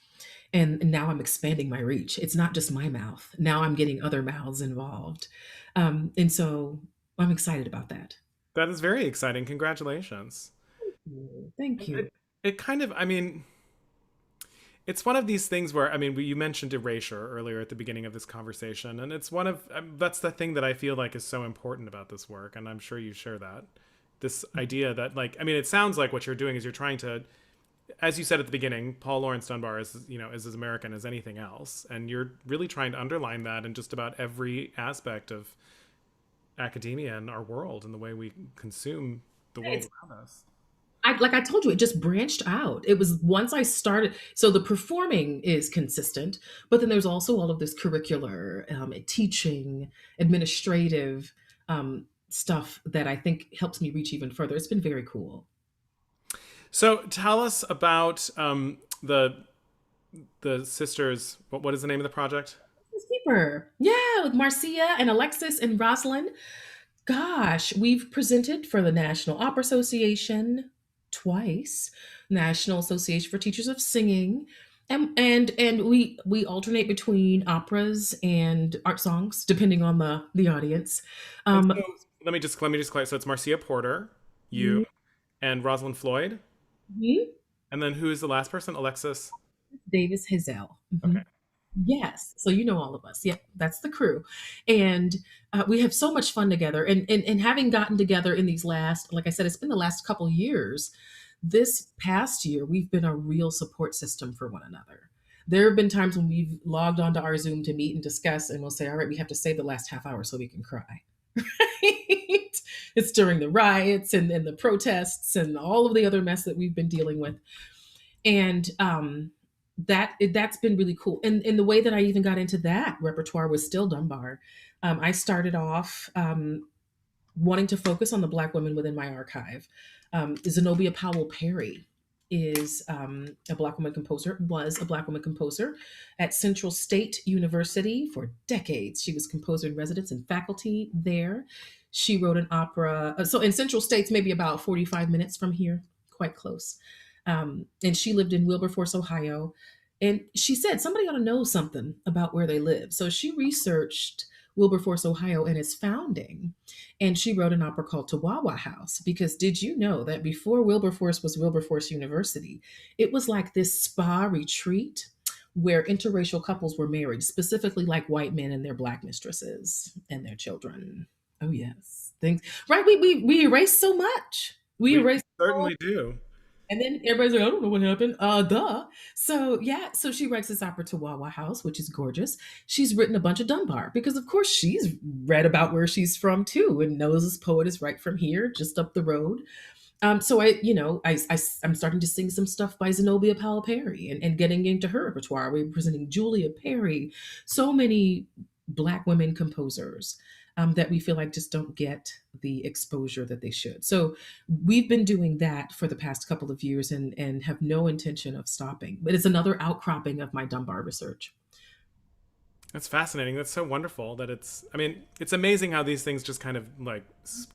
And now I'm expanding my reach. It's not just my mouth. Now I'm getting other mouths involved. And so I'm excited about that. that is very exciting. Congratulations. Thank you. It kind of, I mean, it's one of these things where, I mean, you mentioned erasure earlier at the beginning of this conversation, and it's one of that's the thing that I feel like is so important about this work, and I'm sure you share that. This idea that, like, I mean, it sounds like what you're doing is you're trying to, as you said at the beginning, Paul Lawrence Dunbar is, is as American as anything else, and you're really trying to underline that in just about every aspect of academia and our world and the way we consume the world It's, around us. like I told you, it just branched out. It was once I started. So the performing is consistent, but then there's also all of this curricular, teaching, administrative stuff that I think helps me reach even further. It's been very cool. So tell us about the sisters. What is the name of the project? Keeper. Yeah, with Marcia and Alexis and Rosalind. Gosh, we've presented for the National Opera Association twice, National Association for Teachers of Singing, and we alternate between operas and art songs depending on the audience. And Um, so let me just clarify. So it's Marcia Porter, you, and Rosalind Floyd, mhm. and then who is the last person? Alexis. Davis Hazel. Okay. Yes. So you know all of us. Yep. That's the crew. And we have so much fun together. And having gotten together in these last, like I said, it's been the last couple years. This past year, we've been a real support system for one another. There have been times when we've logged onto our Zoom to meet and discuss, and we'll say, all right, we have to save the last half hour so we can cry. Right? It's during the riots and the protests and all of the other mess that we've been dealing with. And that's been really cool. And the way that I even got into that repertoire was still Dunbar. I started off wanting to focus on the Black women within my archive. Zenobia Powell Perry is a Black woman composer, was a Black woman composer at Central State University for decades. She was composer in residence and faculty there. She wrote an opera. So in Central State's maybe about 45 minutes from here, quite close. And she lived in Wilberforce, Ohio. And she said somebody ought to know something about where they live. So she researched Wilberforce, Ohio, and its founding. And she wrote an opera called Chihuahua House. Because did you know that before Wilberforce was Wilberforce University, it was like this spa retreat where interracial couples were married, specifically like white men and their Black mistresses and their children. Oh, yes. Things, right? We erase so much. We We erase so. certainly do. And then everybody's like, I don't know what happened. Duh. So yeah, so she writes this opera to Wawa House, which is gorgeous. She's written a bunch of Dunbar because of course she's read about where she's from too and knows this poet is right from here, just up the road. So I'm starting to sing some stuff by Zenobia Powell Perry and getting into her repertoire. We're presenting Julia Perry, so many Black women composers that we feel like just don't get the exposure that they should. So we've been doing that for the past couple of years and have no intention of stopping. But it's another outcropping of my Dunbar research. That's fascinating. That's so wonderful that I mean, it's amazing how these things just kind of like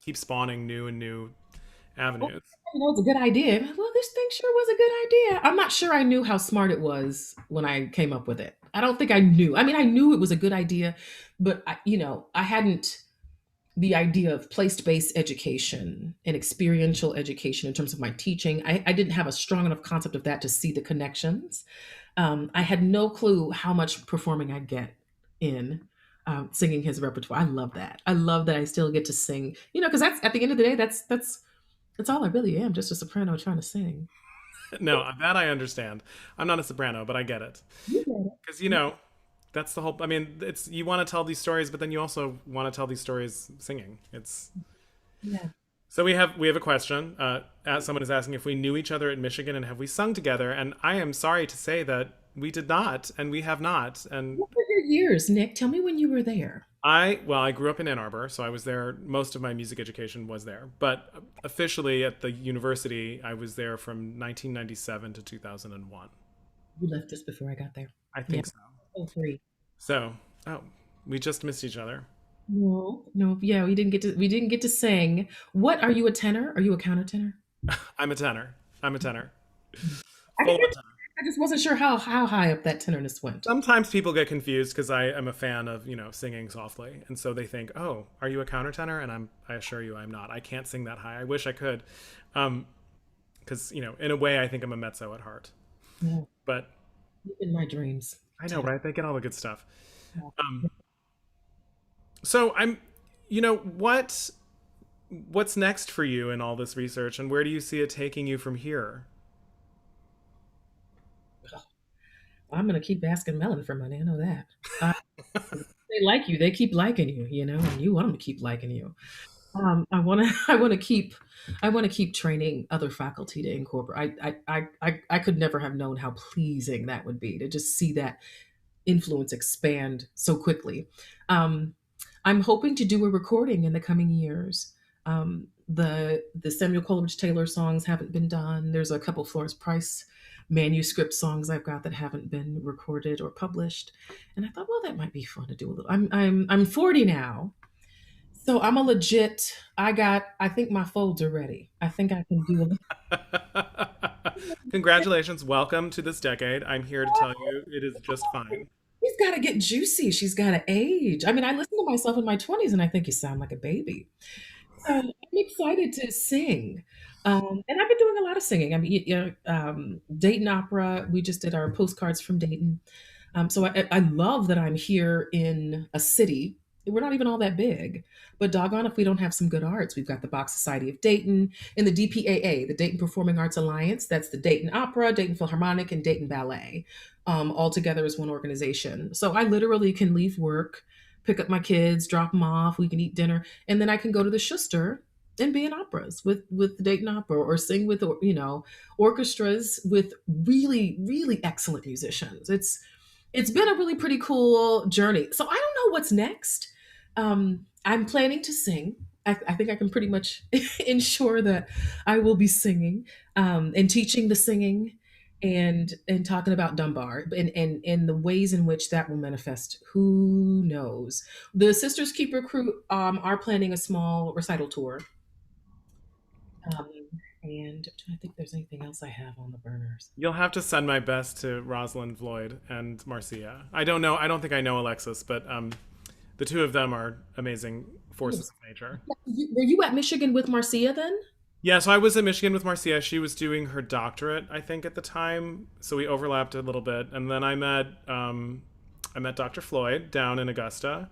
keep spawning new and new Oh, avenues. it's a good idea. Well, this thing sure was a good idea. I'm not sure I knew how smart it was when I came up with it. I don't think I knew. I mean, I knew it was a good idea, but I hadn't the idea of place-based education and experiential education in terms of my teaching. I didn't have a strong enough concept of that to see the connections. I had no clue how much performing I get in singing his repertoire. I love that. I love that I still get to sing. Because that's at the end of the day, that's all I really am, just a soprano trying to sing. No, that I understand. I'm not a soprano, but I get it. You get Because, you know, that's the whole. I mean, it's you want to tell these stories, but then you also want to tell these stories singing. It's it. Yeah. so we have a question. Someone is asking if we knew each other at Michigan and have we sung together. And I am sorry to say that we did not, and we have not. And What were your years, Nick? Tell me when you were there. I grew up in Ann Arbor, so I was there. Most of my music education was there, but officially at the university, I was there from 1997 to 2001. You left just before I got there. I Yeah. think so. Oh, three. So, oh, we just missed each other. No, no, yeah, we didn't get to sing. What are you a tenor? Are you a countertenor? I'm a tenor. I'm a tenor. I Full think on tenor. I just wasn't sure how high up that tenderness went. Sometimes people get confused because I am a fan of singing softly, and so they think, "Oh, are you a countertenor?" And I assure you, I'm not. I can't sing that high. I wish I could, because in a way, I think I'm a mezzo at heart. No, But in my dreams, I know, tenor. right? They get all the good stuff. Yeah. Um, so what's next for you in all this research, and where do you see it taking you from here? I'm gonna keep asking Melon for money. I know that. They like you. They keep liking you. And you want them to keep liking you. I want to. I want to keep. I want to keep training other faculty to incorporate. I could never have known how pleasing that would be to just see that influence expand so quickly. Um, I'm hoping to do a recording in the coming years. The Samuel Coleridge Taylor songs haven't been done. There's a couple Florence Price manuscript songs I've got that haven't been recorded or published, and I thought, well, that might be fun to do a little. I'm 40 now, so I'm a legit. I think my folds are ready. I think I can do a little. Congratulations. Welcome to this decade. I'm here to tell you it is just fine. She's got to get juicy. She's got to age. I mean, I listen to myself in my 20s and I think you sound like a baby. So I'm excited to sing. And I've been doing a lot of singing. I mean, Dayton Opera, we just did our postcards from Dayton. So I love that I'm here in a city. We're not even all that big, but doggone if we don't have some good arts. We've got the Bach Society of Dayton and the DPAA, the Dayton Performing Arts Alliance. That's the Dayton Opera, Dayton Philharmonic, and Dayton Ballet, all together as one organization. So I literally can leave work, pick up my kids, drop them off. We can eat dinner, and then I can go to the Schuster. and be in operas with Dayton Opera, or sing with, orchestras with really really excellent musicians. It's been a really pretty cool journey. So I don't know what's next. I'm planning to sing. I think I can pretty much ensure that I will be singing, and teaching the singing, and talking about Dunbar, and the ways in which that will manifest. Who knows? The Sisters Keeper crew are planning a small recital tour, um, and I'm trying to think if there's anything else I have on the burners. You'll have to send my best to Rosalind Floyd and Marcia. I don't know. I don't think I know Alexis, but the two of them are amazing forces of nature. Were you at Michigan with Marcia then? Yeah, so I was in Michigan with Marcia. She was doing her doctorate, I think, at the time, so we overlapped a little bit. And then I met Dr. Floyd down in Augusta.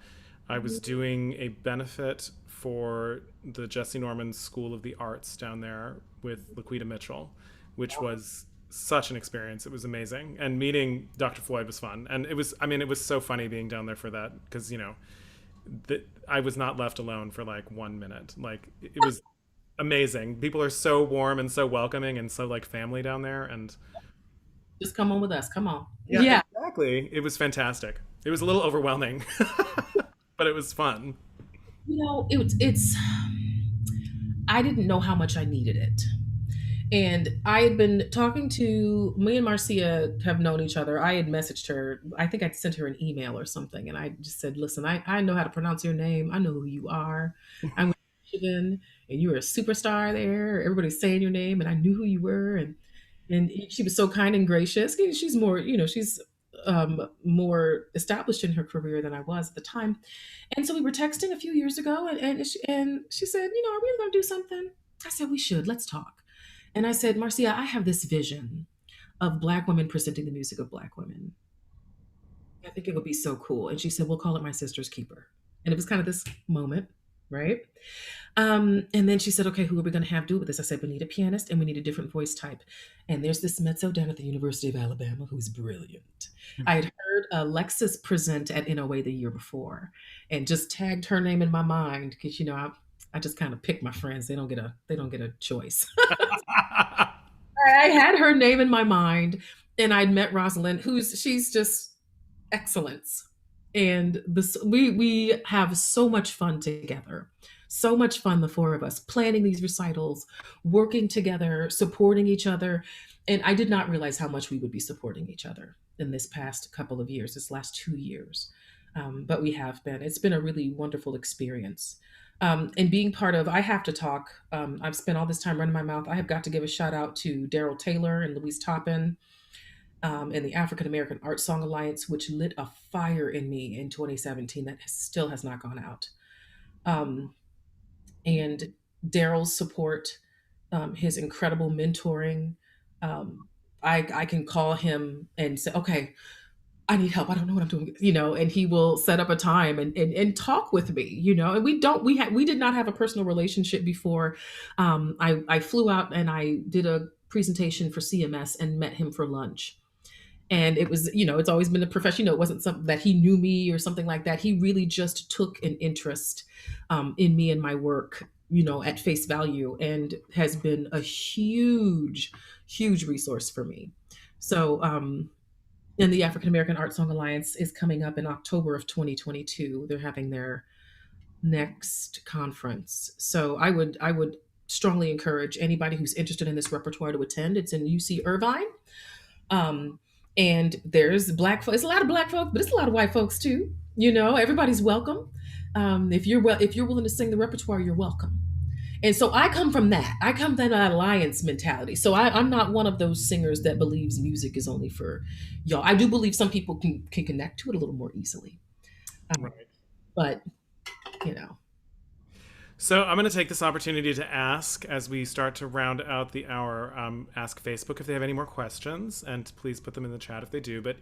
I was doing a benefit for the Jesse Norman School of the Arts down there with Laquita Mitchell, which was such an experience. It was amazing, and meeting Dr. Floyd was fun. And it was, I mean, it was so funny being down there for that because I was not left alone for like 1 minute. Like it was amazing. People are so warm and so welcoming and so like family down there. And Just come on with us. Come on. yeah, Yeah. exactly. It was fantastic. It was a little overwhelming, but it was fun. It's I didn't know how much I needed it. And I had been talking to me and Marcia have known each other. I had messaged her. I think I'd sent her an email or something. And I just said, listen, I know how to pronounce your name. I know who you are. I'm with Michigan and you were a superstar there. Everybody's saying your name and I knew who you were. And she was so kind and gracious. She's more, she's more established in her career than I was at the time. And so we were texting a few years ago, and she said, are we going to do something? I said, we should. Let's talk. And I said, Marcia, I have this vision of Black women presenting the music of Black women. I think it would be so cool. And she said, we'll call it My Sister's Keeper. And it was kind of this moment, right? And then she said, okay, who are we going to have do with this? I said, we need a pianist and we need a different voice type. And there's this mezzo down at the University of Alabama who's brilliant. I had heard Alexis present at NOA the year before and just tagged her name in my mind because, I just kind of pick my friends. They don't get a choice. I had her name in my mind, and I'd met Rosalind, she's just excellence. And this we have so much fun together. So much fun, the four of us, planning these recitals, working together, supporting each other. And I did not realize how much we would be supporting each other in this past couple of years, this last 2 years. But we have been. It's been a really wonderful experience. And being part of, I have to talk. I've spent all this time running my mouth. I have got to give a shout out to Daryl Taylor and Louise Toppin, and the African American Art Song Alliance, which lit a fire in me in 2017 that still has not gone out. Um, and Daryl's support, his incredible mentoring. Um, I can call him and say, okay, I need help. I don't know what I'm doing, and he will set up a time and talk with me, and we did not have a personal relationship before. I flew out and I did a presentation for CMS and met him for lunch. And it was, it's always been a profession, it wasn't something that he knew me or something like that. He really just took an interest in me and my work, at face value, and has been a huge, huge resource for me. So, and the African American Art Song Alliance is coming up in October of 2022. They're having their next conference. So I would strongly encourage anybody who's interested in this repertoire to attend. It's in UC Irvine. Um, and there's black folks. It's a lot of black folks, but it's a lot of white folks too. Everybody's welcome. If you're willing to sing the repertoire, you're welcome. And so I come from that. I come from that alliance mentality. So I'm not one of those singers that believes music is only for y'all. I do believe some people can connect to it a little more easily. Um, Right. but, you know, So I'm going to take this opportunity to ask, as we start to round out the hour, ask Facebook if they have any more questions, and please put them in the chat if they do. But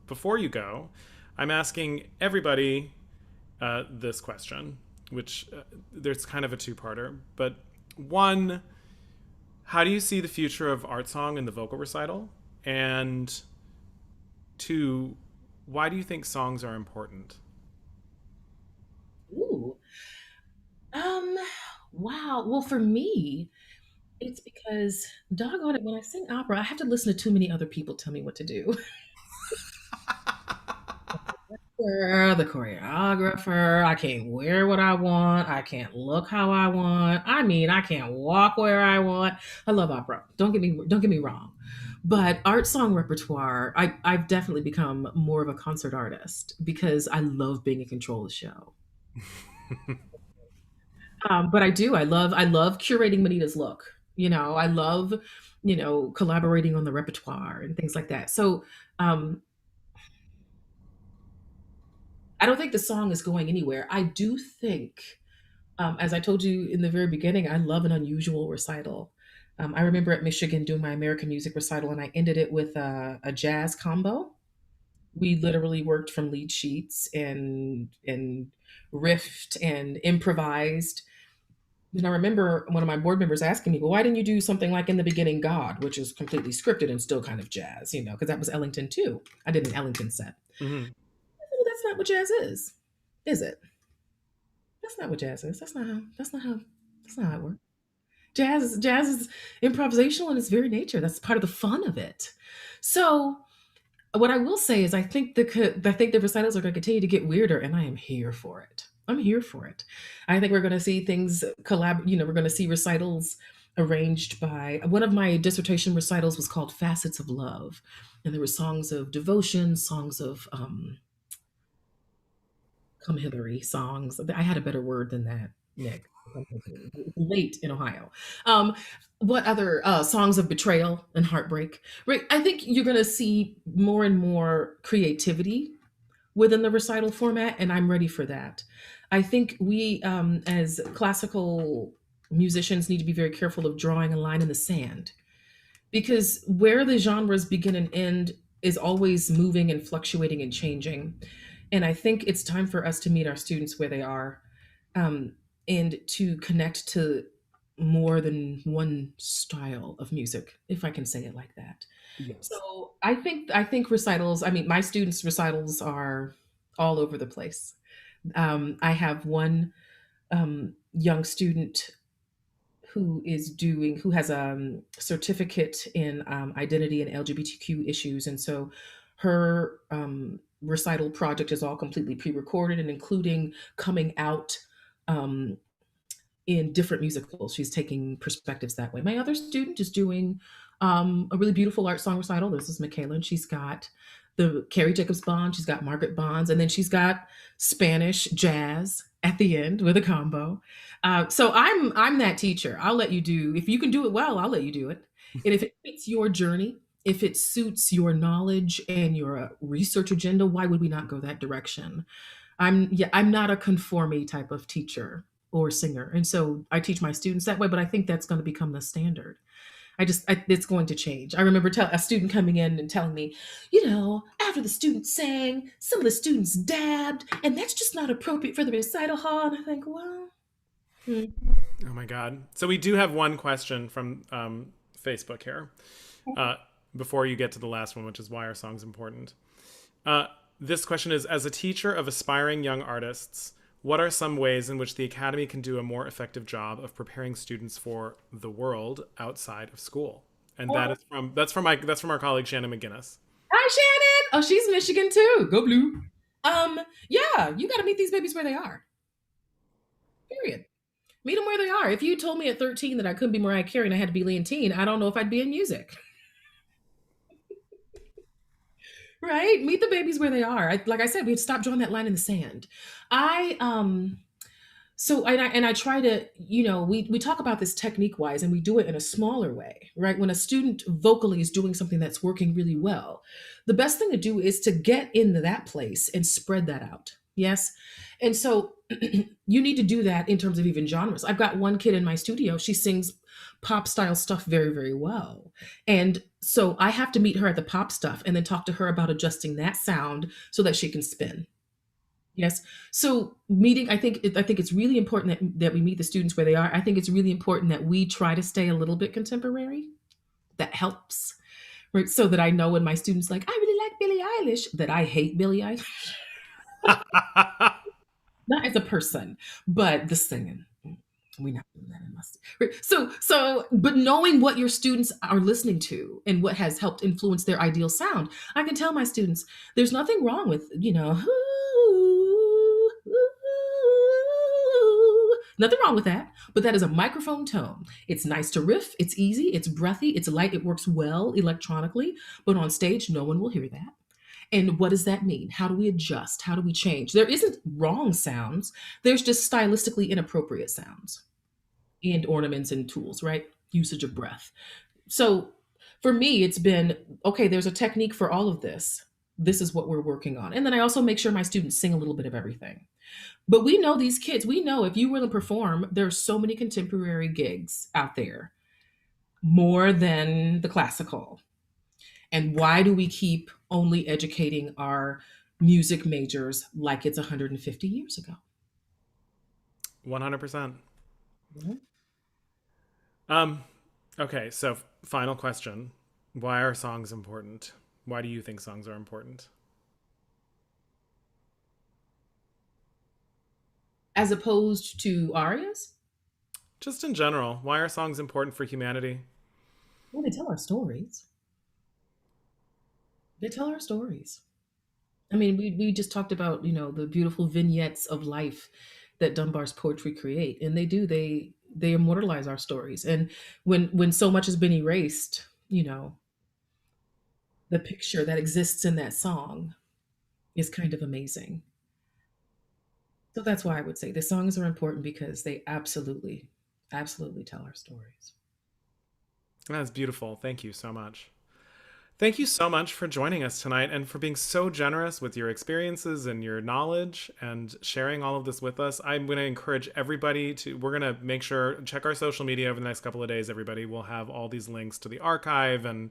before you go, I'm asking everybody this question, which there's kind of a two-parter. But one, how do you see the future of art song and the vocal recital? And two, why do you think songs are important? ooh, um, Wow. Well, for me, it's because, doggone it, when I sing opera, I have to listen to too many other people tell me what to do. The choreographer, I can't wear what I want. I can't look how I want. I mean, I can't walk where I want. I love opera. Don't get me wrong. But art song repertoire, I've definitely become more of a concert artist because I love being in control of the show. But I do. I love curating Manita's look. I love, collaborating on the repertoire and things like that. So um, I don't think the song is going anywhere. I do think, as I told you in the very beginning, I love an unusual recital. I remember at Michigan doing my American music recital, and I ended it with a jazz combo. We literally worked from lead sheets and riffed and improvised. And I remember one of my board members asking me, "Well, why didn't you do something like In the Beginning, God," which is completely scripted and still kind of jazz, because that was Ellington too. I did an Ellington set. Mhm. Well, that's not what jazz is it? That's not what jazz is. That's not how it works. Jazz is improvisational in its very nature. That's part of the fun of it. So what I will say is I think the recitals are going to continue to get weirder, and I am here for it. I'm here for it. I think we're going to see things we're going to see recitals arranged by one of my dissertation recitals was called Facets of Love, and there were songs of devotion, songs of come hithery songs. I had a better word than that, Nick. Late in Ohio. Um, what other songs of betrayal and heartbreak? Right. I think you're going to see more and more creativity within the recital format, and I'm ready for that. I think we, as classical musicians, need to be very careful of drawing a line in the sand because where the genres begin and end is always moving and fluctuating and changing. And I think it's time for us to meet our students where they are, um, and to connect to more than one style of music, if I can say it like that. Yes. So I think recitals. I mean, my students' recitals are all over the place. I have one young student who has a certificate in identity and LGBTQ issues, and so her recital project is all completely pre-recorded and including coming out um, in different musicals. She's taking perspectives that way. My other student is doing a really beautiful art song recital. This is Michaela, and she's got the Carrie Jacobs Bond, she's got Margaret Bonds, and then she's got Spanish jazz at the end with a combo. So I'm that teacher. I'll let you do if you can do it well. I'll let you do it, and if it fits your journey, if it suits your knowledge and your research agenda, why would we not go that direction? I'm not a conforming type of teacher or singer. And so I teach my students that way, but I think that's going to become the standard. It's going to change. I remember a student coming in and telling me, after the students sang, some of the students dabbed, and that's just not appropriate for the recital hall. And I think, well, hmm. Oh my God. So we do have one question from Facebook here uh, before you get to the last one, which is why our song's important. Uh, this question is, as a teacher of aspiring young artists, what are some ways in which the Academy can do a more effective job of preparing students for the world outside of school? And that's from our colleague Shannon McGinnis. Hi, Shannon. Oh, she's Michigan too. Go blue. Yeah, you got to meet these babies where they are. Period. Meet them where they are. If you told me at 13 that I couldn't be Mariah Carey and I had to be Leontine, I don't know if I'd be in music. Right? Meet the babies where they are. Like I said, we have to stop drawing that line in the sand. I So and I try to, we talk about this technique wise, and we do it in a smaller way, right? When a student vocally is doing something that's working really well, the best thing to do is to get into that place and spread that out. Yes. And so you need to do that in terms of even genres. I've got one kid in my studio, she sings pop style stuff very, very well. And so I have to meet her at the pop stuff and then talk to her about adjusting that sound so that she can spin. Yes. So I think it's really important that we meet the students where they are. I think it's really important that we try to stay a little bit contemporary. That helps. Right. So that I know when my students like, I really like Billie Eilish, that I hate Billie Eilish. Not as a person, but the singing. We're not doing that in my right. But knowing what your students are listening to and what has helped influence their ideal sound, I can tell my students there's nothing wrong with, nothing wrong with that, but that is a microphone tone. It's nice to riff, it's easy, it's breathy, it's light, it works well electronically, but on stage, no one will hear that. And what does that mean? How do we adjust? How do we change? There isn't wrong sounds, there's just stylistically inappropriate sounds and ornaments and tools, right? Usage of breath. So for me, it's been okay, there's a technique for all of this. This is what we're working on. And then I also make sure my students sing a little bit of everything. But we know these kids, we know if you really perform, there's so many contemporary gigs out there, more than the classical. And why do we keep only educating our music majors like it's 150 years ago? 100%. Mhm. Um, okay, so final question. Why are songs important? Why do you think songs are important? As opposed to arias? Just in general, why are songs important for humanity? Well, they tell our stories. They tell our stories. I mean, we just talked about, the beautiful vignettes of life that Dunbar's poetry create. And they do, they immortalize our stories. And when so much has been erased, the picture that exists in that song is kind of amazing. So that's why I would say the songs are important because they absolutely, absolutely tell our stories. That's beautiful. Thank you so much. Thank you so much for joining us tonight and for being so generous with your experiences and your knowledge and sharing all of this with us. I'm going to encourage everybody we're going to make sure, check our social media over the next couple of days, everybody. We'll have all these links to the archive and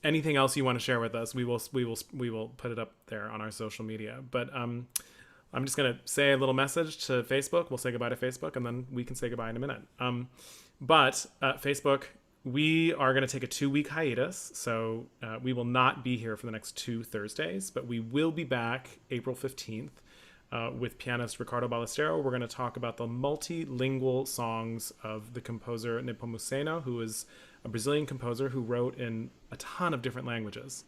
anything else you want to share with us. We will put it up there on our social media. But I'm just going to say a little message to Facebook. We'll say goodbye to Facebook and then we can say goodbye in a minute. But Facebook, we are going to take a 2-week hiatus. So we will not be here for the next 2 Thursdays, but we will be back April 15th with pianist Ricardo Ballestero. We're going to talk about the multilingual songs of the composer Nepomuceno, who is a Brazilian composer who wrote in a ton of different languages.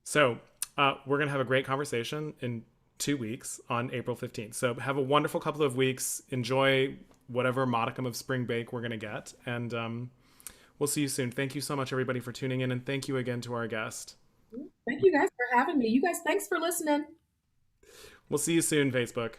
So we're going to have a great conversation in 2 weeks on April 15th. So have a wonderful couple of weeks. Enjoy whatever modicum of spring break we're going to get. And we'll see you soon. Thank you so much, everybody, for tuning in. And thank you again to our guest. Thank you guys for having me. You guys, thanks for listening. We'll see you soon, Facebook.